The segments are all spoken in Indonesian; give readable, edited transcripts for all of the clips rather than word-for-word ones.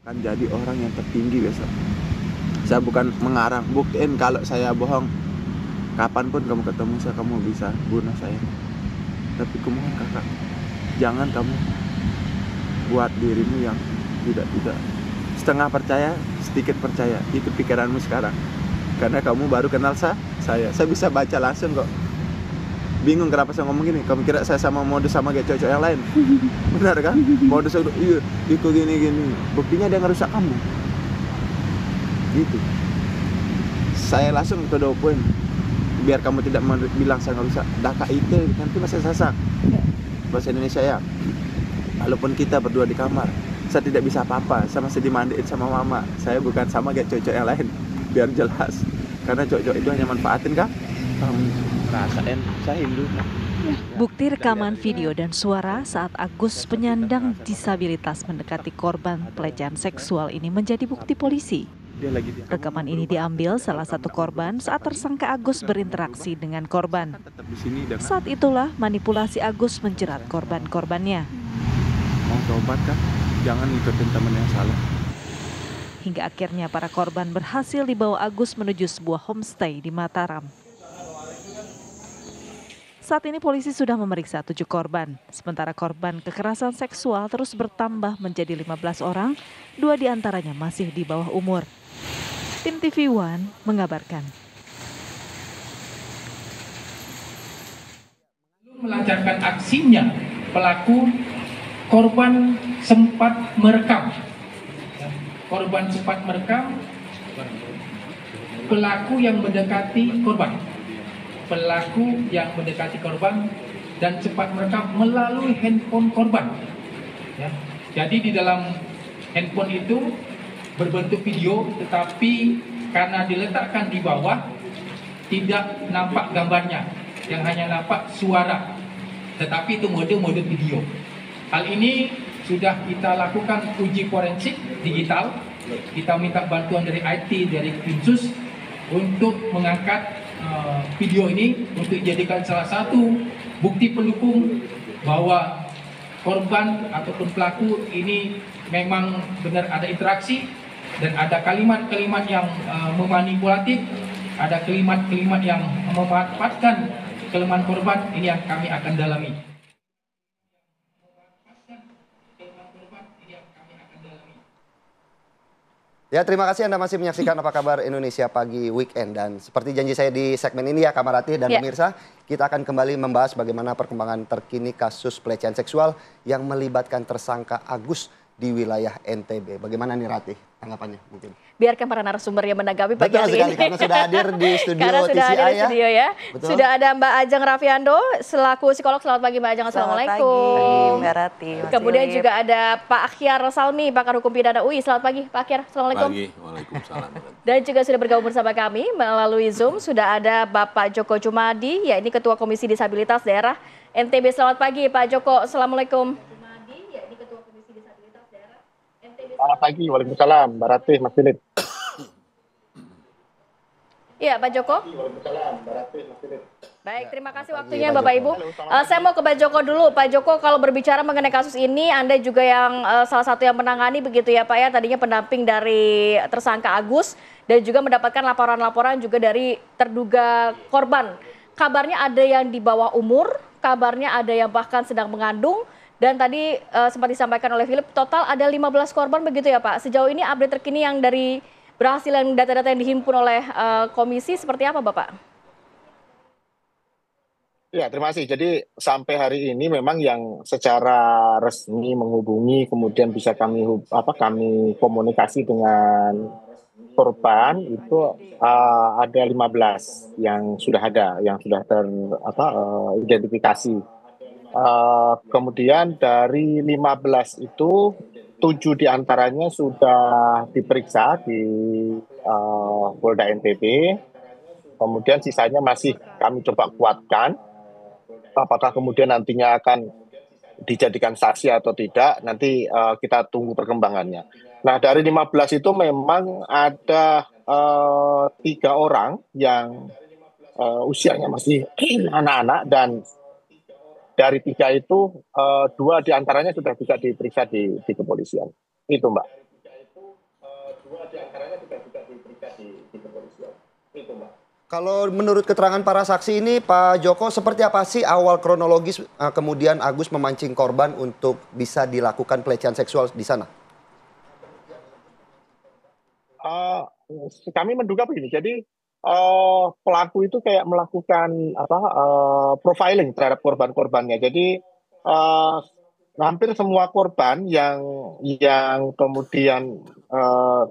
Akan jadi orang yang tertinggi besok. Saya bukan mengarang, buktiin kalau saya bohong. Kapanpun kamu ketemu saya, kamu bisa bunuh saya. Tapi kumohon kakak, jangan kamu buat dirimu yang tidak setengah percaya, sedikit percaya. Itu pikiranmu sekarang. Karena kamu baru kenal saya. Saya bisa baca langsung kok. Bingung kenapa saya ngomong gini. Kamu kira saya sama modus sama kayak cowok yang lain? Benar kan? Modus iya, itu gini. Buktinya dia ngerusak kamu. Gitu. Saya langsung ke the point. Biar kamu tidak bilang saya ngerusak. Daka itu nanti masih sasak. Bahasa Indonesia ya. Walaupun kita berdua di kamar, saya tidak bisa apa-apa. Saya masih dimandiin sama mama. Saya bukan sama kayak cowok yang lain. Biar jelas. Karena cowok itu hanya manfaatin kan? Kamu rasain saya Hindu. Bukti rekaman video dan suara saat Agus penyandang disabilitas mendekati korban pelecehan seksual ini menjadi bukti polisi. Rekaman ini diambil salah satu korban saat tersangka Agus berinteraksi dengan korban. Saat itulah manipulasi Agus menjerat korban-korbannya. Mau tobat kan? Jangan ikutin teman yang salah. Hingga akhirnya para korban berhasil dibawa Agus menuju sebuah homestay di Mataram. Saat ini polisi sudah memeriksa 7 korban, sementara korban kekerasan seksual terus bertambah menjadi 15 orang, 2 diantaranya masih di bawah umur. Tim TV One mengabarkan. Melancarkan aksinya, pelaku korban sempat merekam. Korban sempat merekam pelaku yang mendekati korban. Pelaku yang mendekati korban dan cepat merekam melalui handphone korban. Ya. Jadi di dalam handphone itu berbentuk video, tetapi karena diletakkan di bawah tidak nampak gambarnya, yang hanya nampak suara. Tetapi itu mode video. Hal ini sudah kita lakukan uji forensik digital. Kita minta bantuan dari IT, dari Krimsus untuk mengangkat video ini untuk dijadikan salah satu bukti pendukung bahwa korban ataupun pelaku ini memang benar ada interaksi dan ada kalimat-kalimat yang memanipulatif, ada kalimat-kalimat yang memanfaatkan kelemahan korban. Ini yang kami akan dalami. Ya, terima kasih Anda masih menyaksikan Apa Kabar Indonesia Pagi Weekend. Dan seperti janji saya di segmen ini ya Kamarati dan pemirsa, kita akan kembali membahas bagaimana perkembangan terkini kasus pelecehan seksual yang melibatkan tersangka Agus di wilayah NTB. Bagaimana nih Ratih tanggapannya mungkin? Biarkan para narasumber yang menanggapi pagi hari ini. Karena sudah hadir di studio karena sudah TCI hadir di studio ya. Betul. Sudah ada Mbak Ajeng Raffiando selaku psikolog. Selamat pagi Mbak Ajeng. Assalamualaikum. Selamat pagi Mbak Rati. Kemudian juga ada Pak Akhyar Salmi, pakar hukum pidana UI. Selamat pagi Pak Akhyar. Assalamualaikum. Pagi, waalaikumsalam. Dan juga sudah bergabung bersama kami melalui Zoom sudah ada Bapak Joko Jumadi, ya ini Ketua Komisi Disabilitas Daerah NTB. Selamat pagi Pak Joko. Assalamualaikum. Selamat pagi, waalaikumsalam, Mbak Ratih, Mas Philip. Iya, Pak Joko. Baik, terima kasih waktunya Bapak Ibu. Saya mau ke Pak Joko dulu. Pak Joko, kalau berbicara mengenai kasus ini, Anda juga yang salah satu yang menangani begitu ya Pak ya, tadinya pendamping dari tersangka Agus dan juga mendapatkan laporan-laporan juga dari terduga korban. Kabarnya ada yang di bawah umur, kabarnya ada yang bahkan sedang mengandung. Dan tadi sempat disampaikan oleh Philip, total ada 15 korban begitu ya Pak. Sejauh ini update terkini yang dari berhasil yang data-data yang dihimpun oleh komisi seperti apa Bapak? Ya, terima kasih. Jadi sampai hari ini memang yang secara resmi menghubungi, kemudian bisa kami komunikasi dengan korban itu ada 15 yang sudah ada, yang sudah teridentifikasi. Kemudian dari 15 itu 7 diantaranya sudah diperiksa di Polda NTB. Kemudian sisanya masih kami coba kuatkan. Apakah kemudian nantinya akan dijadikan saksi atau tidak, nanti kita tunggu perkembangannya. Nah, dari 15 itu memang ada 3 orang yang usianya masih anak-anak, dan dari 3 itu 2 diantaranya sudah bisa diperiksa di kepolisian. Itu Mbak. Kalau menurut keterangan para saksi ini, Pak Joko, seperti apa sih awal kronologis kemudian Agus memancing korban untuk bisa dilakukan pelecehan seksual di sana? Eh, Kami menduga begini, jadi pelaku itu kayak melakukan profiling terhadap korban-korbannya. Jadi eh, hampir semua korban yang kemudian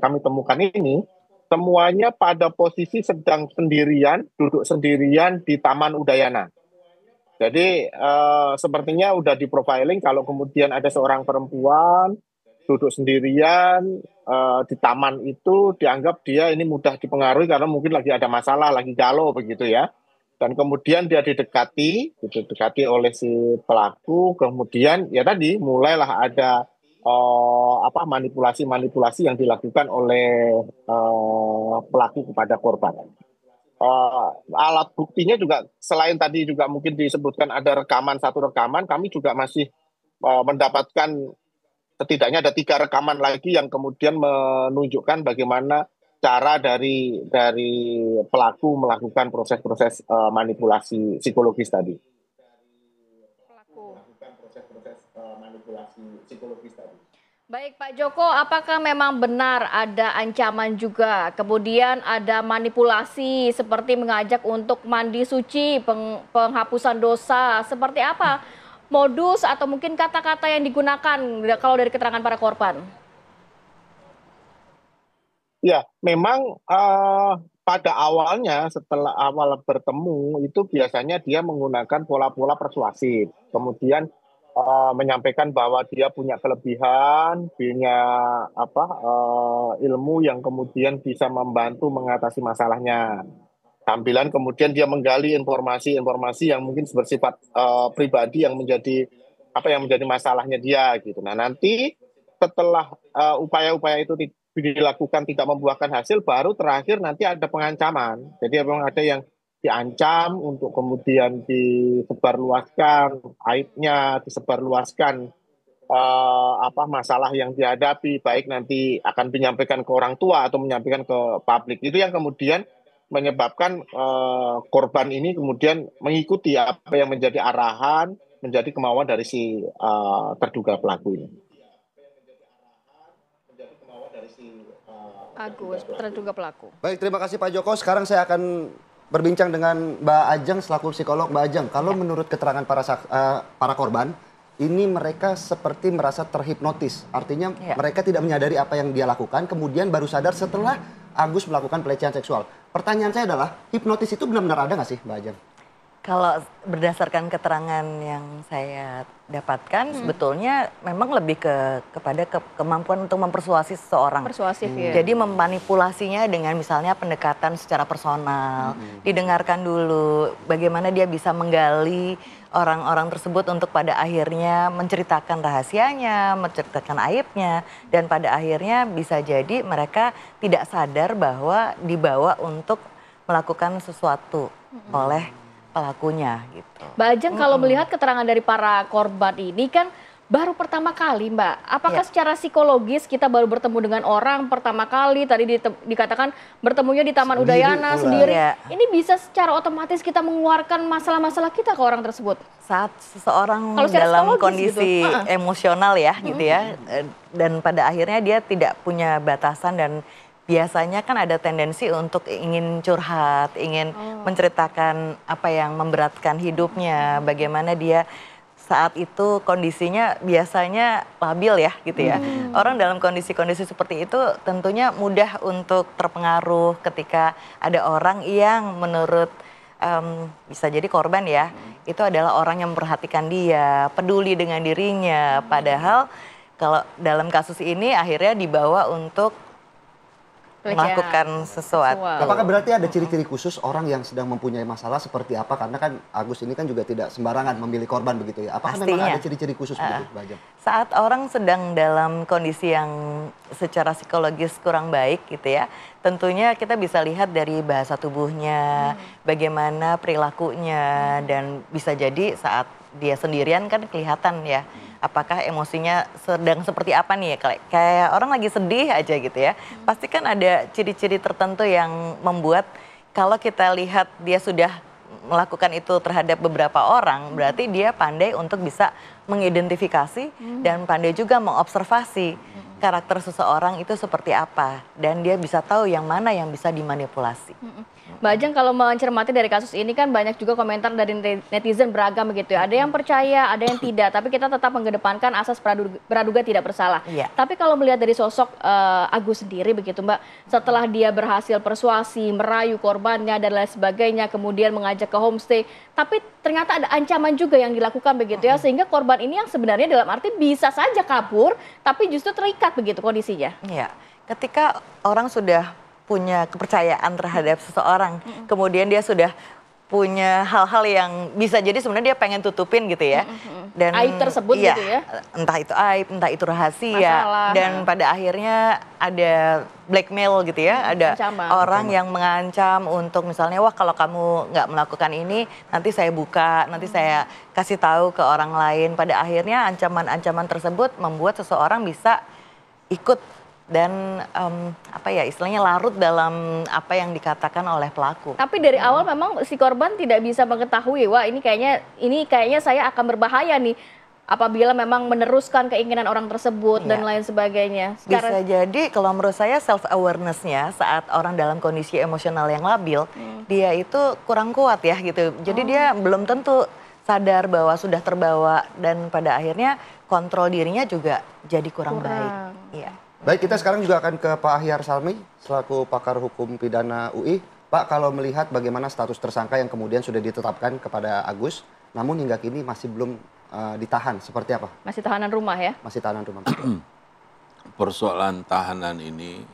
kami temukan ini semuanya pada posisi sedang sendirian, duduk sendirian di Taman Udayana. Jadi sepertinya udah di profiling kalau kemudian ada seorang perempuan duduk sendirian di taman itu dianggap dia ini mudah dipengaruhi karena mungkin lagi ada masalah, lagi galau begitu ya. Dan kemudian dia didekati oleh si pelaku, kemudian ya tadi mulailah ada manipulasi-manipulasi yang dilakukan oleh pelaku kepada korban. Alat buktinya juga selain tadi juga mungkin disebutkan ada satu rekaman, kami juga masih mendapatkan setidaknya ada 3 rekaman lagi yang kemudian menunjukkan bagaimana cara dari pelaku melakukan proses-proses manipulasi psikologis tadi. Baik Pak Joko, apakah memang benar ada ancaman juga, kemudian ada manipulasi seperti mengajak untuk mandi suci, penghapusan dosa, seperti apa modus atau mungkin kata-kata yang digunakan kalau dari keterangan para korban? Ya, memang pada awalnya setelah awal bertemu itu biasanya dia menggunakan pola-pola persuasif. Kemudian menyampaikan bahwa dia punya kelebihan, punya ilmu yang kemudian bisa membantu mengatasi masalahnya. Tampilan kemudian dia menggali informasi-informasi yang mungkin bersifat pribadi yang menjadi masalahnya dia gitu. Nah, nanti setelah upaya-upaya itu dilakukan tidak membuahkan hasil, baru terakhir nanti ada pengancaman. Jadi memang ada yang diancam untuk kemudian disebarluaskan aibnya, disebarluaskan masalah yang dihadapi, baik nanti akan menyampaikan ke orang tua atau menyampaikan ke publik. Itu yang kemudian menyebabkan korban ini kemudian mengikuti apa yang menjadi arahan, menjadi kemauan dari si terduga pelaku ini. Agus, terduga pelaku. Baik, terima kasih Pak Joko. Sekarang saya akan berbincang dengan Mbak Ajeng selaku psikolog. Mbak Ajeng, kalau menurut keterangan para korban, ini mereka seperti merasa terhipnotis. Artinya mereka tidak menyadari apa yang dia lakukan, kemudian baru sadar setelah Agus melakukan pelecehan seksual. Pertanyaan saya adalah, hipnotis itu benar-benar ada nggak sih Mbak Ajeng? Kalau berdasarkan keterangan yang saya dapatkan, sebetulnya memang lebih kepada kemampuan untuk mempersuasi seseorang. Persuasif ya. Jadi memanipulasinya dengan misalnya pendekatan secara personal, didengarkan dulu bagaimana dia bisa menggali orang-orang tersebut untuk pada akhirnya menceritakan rahasianya, menceritakan aibnya, dan pada akhirnya bisa jadi mereka tidak sadar bahwa dibawa untuk melakukan sesuatu oleh pelakunya gitu. Mbak Ajeng, kalau melihat keterangan dari para korban ini kan baru pertama kali Mbak, apakah secara psikologis kita baru bertemu dengan orang pertama kali, tadi dikatakan bertemunya di Taman Udayana sendiri, ini bisa secara otomatis kita mengeluarkan masalah-masalah kita ke orang tersebut? Saat seseorang dalam kondisi emosional ya gitu ya, dan pada akhirnya dia tidak punya batasan dan biasanya kan ada tendensi untuk ingin curhat, ingin menceritakan apa yang memberatkan hidupnya, bagaimana dia saat itu kondisinya biasanya labil ya gitu ya. Orang dalam kondisi-kondisi seperti itu tentunya mudah untuk terpengaruh ketika ada orang yang menurut bisa jadi korban ya, itu adalah orang yang memperhatikan dia, peduli dengan dirinya. Padahal kalau dalam kasus ini akhirnya dibawa untuk melakukan sesuatu. Apakah berarti ada ciri-ciri khusus orang yang sedang mempunyai masalah seperti apa? Karena kan Agus ini kan juga tidak sembarangan memilih korban begitu ya. Apakah memang ada ciri-ciri khusus begitu, Mbak Ajeng? Saat orang sedang dalam kondisi yang secara psikologis kurang baik gitu ya, tentunya kita bisa lihat dari bahasa tubuhnya, bagaimana perilakunya, dan bisa jadi saat dia sendirian kan kelihatan ya. Apakah emosinya sedang seperti apa nih ya, kayak orang lagi sedih aja gitu ya. Pasti kan ada ciri-ciri tertentu yang membuat kalau kita lihat dia sudah melakukan itu terhadap beberapa orang, berarti dia pandai untuk bisa mengidentifikasi dan pandai juga mengobservasi karakter seseorang itu seperti apa, dan dia bisa tahu yang mana yang bisa dimanipulasi. Mbak Ajeng, kalau mencermati dari kasus ini kan banyak juga komentar dari netizen beragam begitu ya. Ada yang percaya, ada yang tidak, tapi kita tetap mengedepankan asas praduga tidak bersalah. Iya. Tapi kalau melihat dari sosok Agus sendiri begitu Mbak, setelah dia berhasil persuasi, merayu korbannya dan lain sebagainya, kemudian mengajak ke homestay, tapi ternyata ada ancaman juga yang dilakukan begitu ya, sehingga korban ini yang sebenarnya dalam arti bisa saja kabur, tapi justru terikat begitu kondisinya. Iya, ketika orang sudah punya kepercayaan terhadap seseorang, kemudian dia sudah punya hal-hal yang bisa jadi sebenarnya dia pengen tutupin gitu ya, dan Aib tersebut iya, gitu ya. entah itu aib, entah itu rahasia, Masalah. dan pada akhirnya ada blackmail gitu ya, ada Ancaman. orang yang mengancam untuk misalnya, wah kalau kamu nggak melakukan ini, nanti saya buka, nanti saya kasih tahu ke orang lain. Pada akhirnya ancaman-ancaman tersebut membuat seseorang bisa ikut dan apa ya istilahnya larut dalam apa yang dikatakan oleh pelaku. Tapi dari awal memang si korban tidak bisa mengetahui, wah ini kayaknya saya akan berbahaya nih apabila memang meneruskan keinginan orang tersebut dan lain sebagainya. Bisa jadi kalau menurut saya self awareness-nya saat orang dalam kondisi emosional yang labil, dia itu kurang kuat ya gitu. Jadi dia belum tentu sadar bahwa sudah terbawa, dan pada akhirnya kontrol dirinya juga jadi kurang baik. Iya. Baik, kita sekarang juga akan ke Pak Ahyar Salmi selaku pakar hukum pidana UI. Pak, kalau melihat bagaimana status tersangka yang kemudian sudah ditetapkan kepada Agus, namun hingga kini masih belum ditahan, seperti apa? Masih tahanan rumah ya? Masih tahanan rumah. Persoalan tahanan ini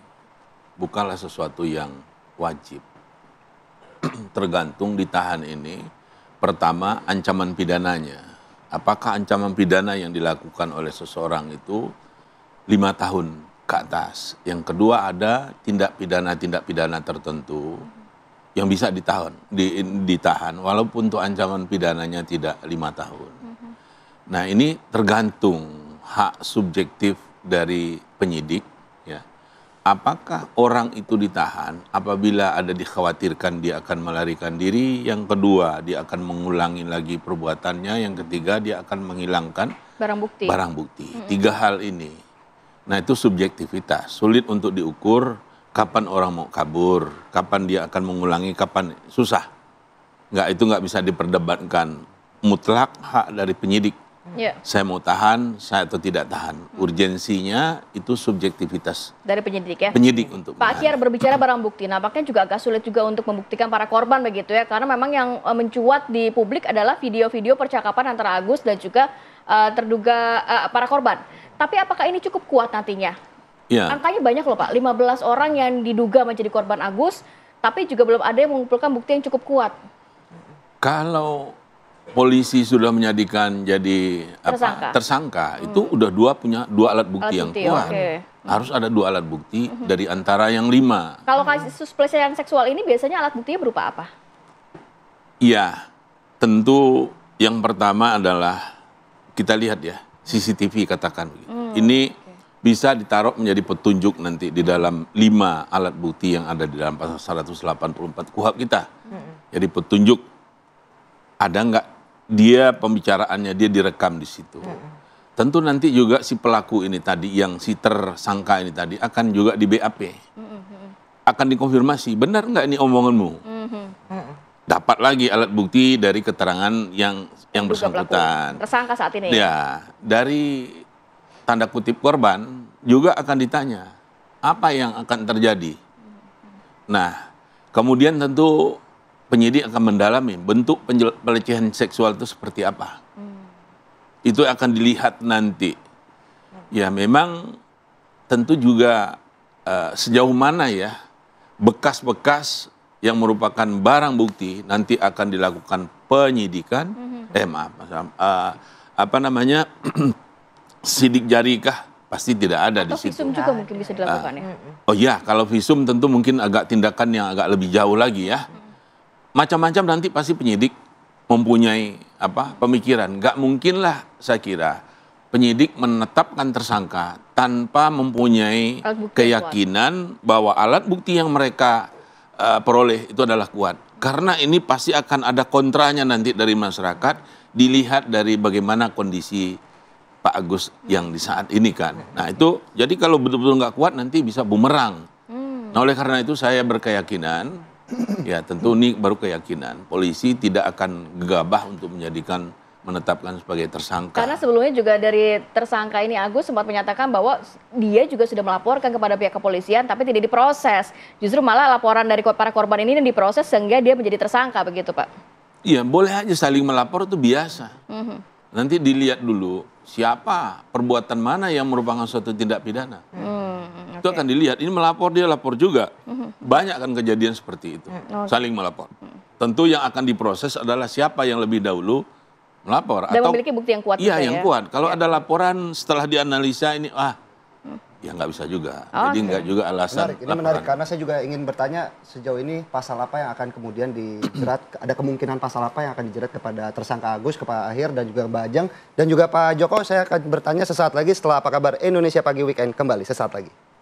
bukanlah sesuatu yang wajib. Tergantung ditahan ini, pertama ancaman pidananya. Apakah ancaman pidana yang dilakukan oleh seseorang itu 5 tahun ke atas. Yang kedua ada tindak pidana tertentu yang bisa ditahan walaupun untuk ancaman pidananya tidak 5 tahun. Nah ini tergantung hak subjektif dari penyidik. Ya. Apakah orang itu ditahan apabila ada dikhawatirkan dia akan melarikan diri, yang kedua dia akan mengulangi lagi perbuatannya, yang ketiga dia akan menghilangkan barang bukti. 3 hal ini. Nah itu subjektivitas, sulit untuk diukur kapan orang mau kabur, kapan dia akan mengulangi, kapan susah. Itu nggak bisa diperdebatkan, mutlak hak dari penyidik. Saya mau tahan, saya atau tidak tahan. Urgensinya itu subjektivitas dari penyidik ya? Penyidik untuk Pak Ahyar berbicara barang bukti, nampaknya juga agak sulit juga untuk membuktikan para korban begitu ya, karena memang yang mencuat di publik adalah video-video percakapan antara Agus dan juga terduga para korban. Tapi apakah ini cukup kuat nantinya? Ya. Angkanya banyak loh Pak, 15 orang yang diduga menjadi korban Agus, tapi juga belum ada yang mengumpulkan bukti yang cukup kuat. Kalau polisi sudah menjadikan jadi tersangka itu udah punya dua alat bukti yang kuat. Harus ada 2 alat bukti dari antara yang 5. Kalau kasus pelecehan seksual ini biasanya alat buktinya berupa apa? Iya, tentu yang pertama adalah kita lihat ya, CCTV katakan begitu. Ini bisa ditaruh menjadi petunjuk nanti di dalam 5 alat bukti yang ada di dalam pasal 184 KUHP kita. Jadi petunjuk ada nggak dia pembicaraannya, dia direkam di situ. Tentu nanti juga si pelaku ini tadi, yang si tersangka ini tadi akan juga di BAP. Akan dikonfirmasi, benar nggak ini omonganmu? Dapat lagi alat bukti dari keterangan yang bersangkutan. Tersangka saat ini ya? Dari tanda kutip korban juga akan ditanya, apa yang akan terjadi? Nah, kemudian tentu penyidik akan mendalami bentuk pelecehan seksual itu seperti apa. Itu akan dilihat nanti. Ya memang tentu juga sejauh mana ya bekas-bekas yang merupakan barang bukti nanti akan dilakukan penyidikan. Sidik jari kah? Pasti tidak ada di situ. Atau visum juga mungkin bisa dilakukan ya? Oh iya, kalau visum tentu mungkin agak tindakan yang agak lebih jauh lagi ya. Macam-macam nanti pasti penyidik mempunyai pemikiran. Gak mungkin lah saya kira penyidik menetapkan tersangka tanpa mempunyai keyakinan bahwa alat bukti yang mereka peroleh itu adalah kuat. Karena ini pasti akan ada kontranya nanti dari masyarakat, dilihat dari bagaimana kondisi Pak Agus yang di saat ini kan. Nah itu, jadi kalau betul-betul nggak kuat nanti bisa bumerang. Nah oleh karena itu saya berkeyakinan, ya tentu ini baru keyakinan, polisi tidak akan gegabah untuk menetapkan sebagai tersangka. Karena sebelumnya juga dari tersangka ini Agus sempat menyatakan bahwa dia juga sudah melaporkan kepada pihak kepolisian tapi tidak diproses. Justru malah laporan dari para korban ini yang diproses sehingga dia menjadi tersangka begitu Pak? Iya boleh aja saling melapor itu biasa. Nanti dilihat dulu siapa, perbuatan mana yang merupakan suatu tindak pidana. Itu akan dilihat, ini melapor dia lapor juga. Banyak kan kejadian seperti itu, saling melapor. Tentu yang akan diproses adalah siapa yang lebih dahulu melapor dan atau memiliki bukti yang kuat. Iya juga, yang ya? kuat. Kalau ada laporan setelah dianalisa ini, ya nggak bisa juga. Jadi nggak juga alasan. Ini menarik karena saya juga ingin bertanya sejauh ini pasal apa yang akan kemudian dijerat, ada kemungkinan pasal apa yang akan dijerat kepada tersangka Agus, kepada Akhir dan juga Mbak Ajeng dan juga Pak Joko. Saya akan bertanya sesaat lagi setelah Apa Kabar Indonesia Pagi Weekend kembali sesaat lagi.